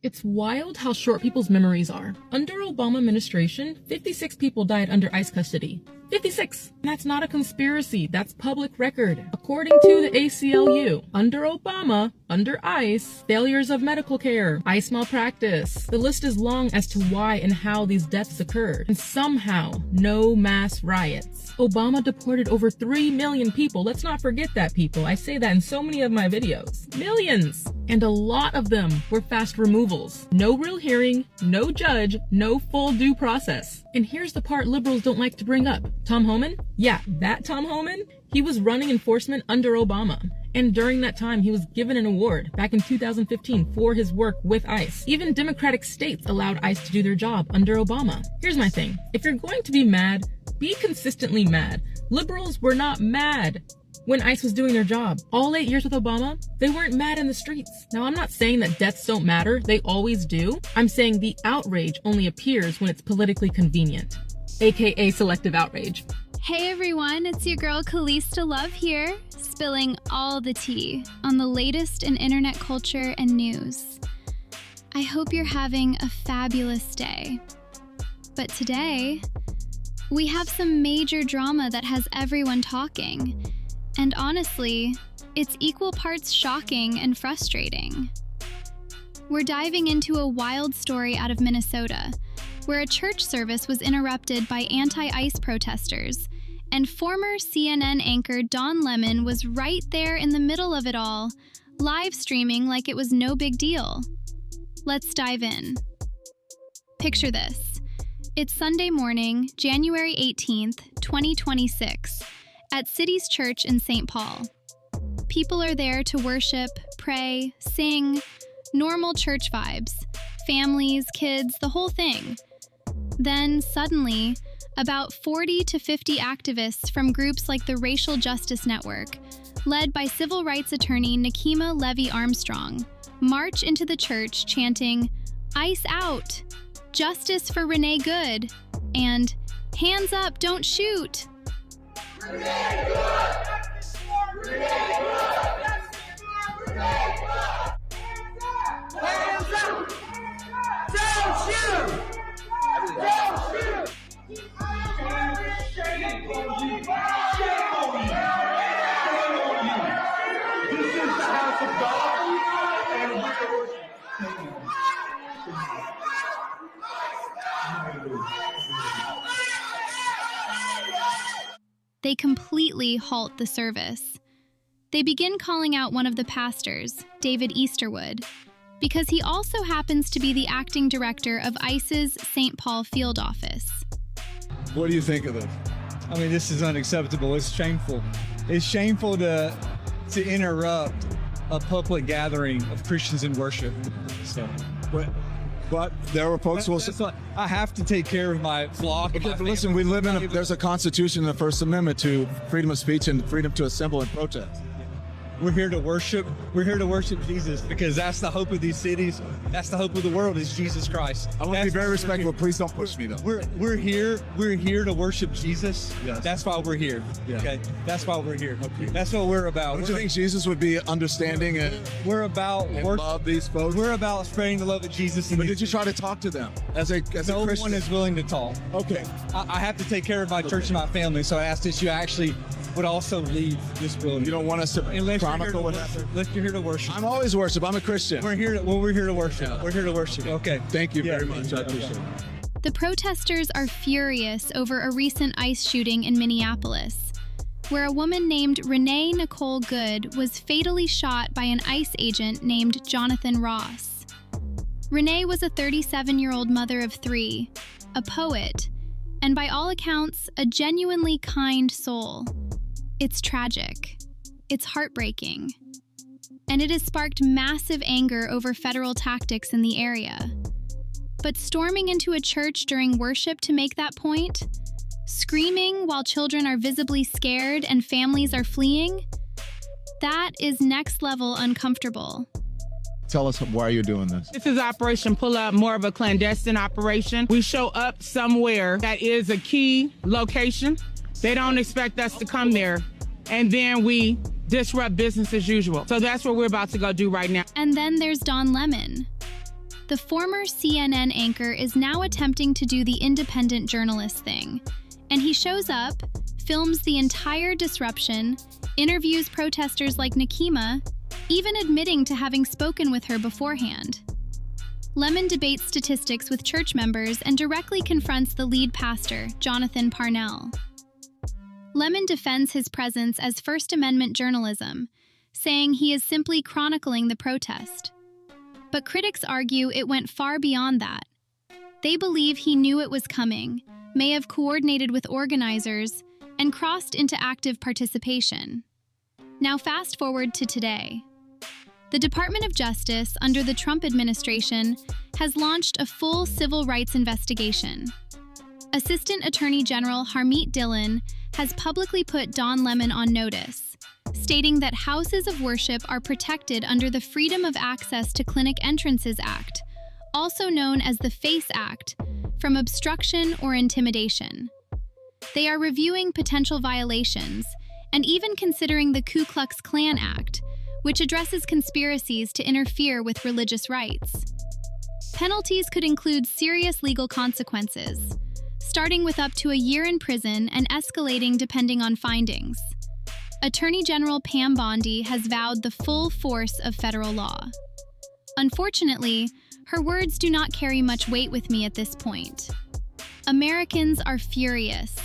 It's wild how short people's memories are. Under Obama administration, 56 people died under ICE custody. 56! That's not a conspiracy, that's public record. According to the ACLU, under Obama, under ICE, failures of medical care, ICE malpractice. The list is long as to why and how these deaths occurred. And somehow, no mass riots. Obama deported over 3 million people. Let's not forget that, people. I say that in so many of my videos. Millions! And a lot of them were fast removals. No real hearing, no judge, no full due process. And here's the part liberals don't like to bring up. Tom Homan? Yeah, that Tom Homan? He was running enforcement under Obama. And during that time, he was given an award back in 2015 for his work with ICE. Even Democratic states allowed ICE to do their job under Obama. Here's my thing. If you're going to be mad, be consistently mad. Liberals were not mad when ICE was doing their job. All 8 years with Obama, they weren't mad in the streets. Now, I'm not saying that deaths don't matter. They always do. I'm saying the outrage only appears when it's politically convenient, aka selective outrage. Hey everyone, it's your girl Calista Love here, spilling all the tea on the latest in internet culture and news. I hope you're having a fabulous day. But today, we have some major drama that has everyone talking. And honestly, it's equal parts shocking and frustrating. We're diving into a wild story out of Minnesota, where a church service was interrupted by anti-ICE protesters, and former CNN anchor Don Lemon was right there in the middle of it all, live streaming like it was no big deal. Let's dive in. Picture this. It's Sunday morning, January 18th, 2026, at City's Church in St. Paul. People are there to worship, pray, sing, normal church vibes, families, kids, the whole thing. Then, suddenly, about 40 to 50 activists from groups like the Racial Justice Network, led by civil rights attorney Nikema Levy Armstrong, march into the church chanting, "ICE out! Justice for Renee Good!" and "Hands up, don't shoot!" Renee Good! Renee Good! Renee Good! Hands up! Don't shoot! Don't shoot! Shame on you! Shame on you! Shame on you! This is the house of God, and we are worshiping. They completely halt the service. They begin calling out one of the pastors, David Easterwood, because he also happens to be the acting director of ICE's St. Paul field office. What do you think of this? I mean, this is unacceptable. It's shameful. It's shameful to interrupt a public gathering of Christians in worship. So, But there were folks who will say, I have to take care of my flock. okay, but listen, we live in there's a constitution in the First Amendment to freedom of speech and freedom to assemble and protest. We're here to worship. We're here to worship Jesus because that's the hope of these cities. That's the hope of the world is Jesus Christ. I want to be very respectful. Please don't push me though. We're here to worship Jesus. Yes. That's why we're here. Yeah. Okay. That's why we're here. Okay. That's what we're about. Don't you think Jesus would be understanding and love these folks? We're about spreading the love of Jesus. But did you try to talk to them as a No Christian? one is willing to talk. Okay. I have to take care of my church and my family, so I asked that you actually would also leave this building. You don't want us to chronicle what happened? Unless you're here to worship. I'm always worship. I'm a Christian. We're here to worship. Yeah. We're here to worship. Okay. Thank you very Yeah. much. I appreciate it. The protesters are furious over a recent ICE shooting in Minneapolis, where a woman named Renee Nicole Good was fatally shot by an ICE agent named Jonathan Ross. Renee was a 37-year-old mother of 3, a poet, and by all accounts, a genuinely kind soul. It's tragic. It's heartbreaking. And it has sparked massive anger over federal tactics in the area. But storming into a church during worship to make that point? Screaming while children are visibly scared and families are fleeing? That is next level uncomfortable. Tell us why you're doing this. This is Operation Pull Up, more of a clandestine operation. We show up somewhere that is a key location. They don't expect us to come there, and then we disrupt business as usual. So that's what we're about to go do right now. And then there's Don Lemon. The former CNN anchor is now attempting to do the independent journalist thing, and he shows up, films the entire disruption, interviews protesters like Nakima, even admitting to having spoken with her beforehand. Lemon debates statistics with church members and directly confronts the lead pastor, Jonathan Parnell. Lemon defends his presence as First Amendment journalism, saying he is simply chronicling the protest. But critics argue it went far beyond that. They believe he knew it was coming, may have coordinated with organizers, and crossed into active participation. Now fast forward to today. The Department of Justice, under the Trump administration, has launched a full civil rights investigation. Assistant Attorney General Harmeet Dillon has publicly put Don Lemon on notice, stating that houses of worship are protected under the Freedom of Access to Clinic Entrances Act, also known as the FACE Act, from obstruction or intimidation. They are reviewing potential violations and even considering the Ku Klux Klan Act, which addresses conspiracies to interfere with religious rights. Penalties could include serious legal consequences, starting with up to a year in prison and escalating depending on findings. Attorney General Pam Bondi has vowed the full force of federal law. Unfortunately, her words do not carry much weight with me at this point. Americans are furious.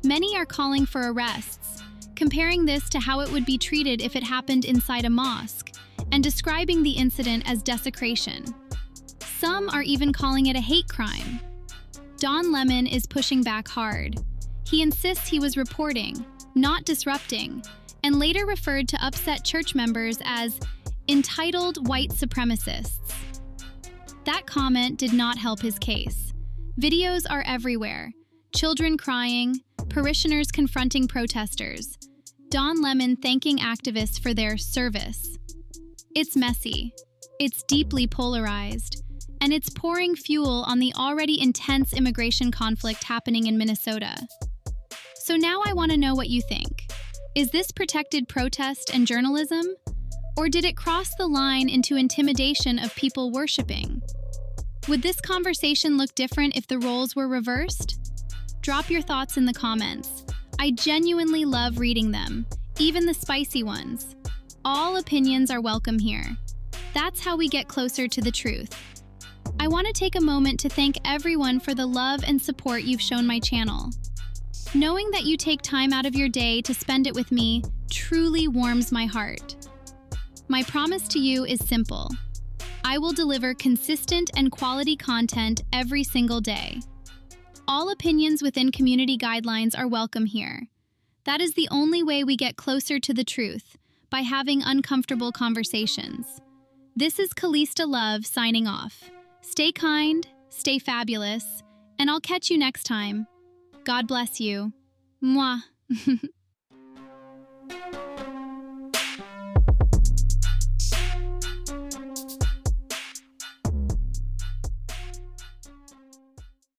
Many are calling for arrests, comparing this to how it would be treated if it happened inside a mosque, and describing the incident as desecration. Some are even calling it a hate crime. Don Lemon is pushing back hard. He insists he was reporting, not disrupting, and later referred to upset church members as entitled white supremacists. That comment did not help his case. Videos are everywhere. Children crying, parishioners confronting protesters, Don Lemon thanking activists for their service. It's messy, it's deeply polarized, and it's pouring fuel on the already intense immigration conflict happening in Minnesota. So now I want to know what you think. Is this protected protest and journalism? Or did it cross the line into intimidation of people worshiping? Would this conversation look different if the roles were reversed? Drop your thoughts in the comments. I genuinely love reading them, even the spicy ones. All opinions are welcome here. That's how we get closer to the truth. I want to take a moment to thank everyone for the love and support you've shown my channel. Knowing that you take time out of your day to spend it with me truly warms my heart. My promise to you is simple. I will deliver consistent and quality content every single day. All opinions within community guidelines are welcome here. That is the only way we get closer to the truth, by having uncomfortable conversations. This is Calista Love signing off. Stay kind, stay fabulous, and I'll catch you next time. God bless you. Mwah.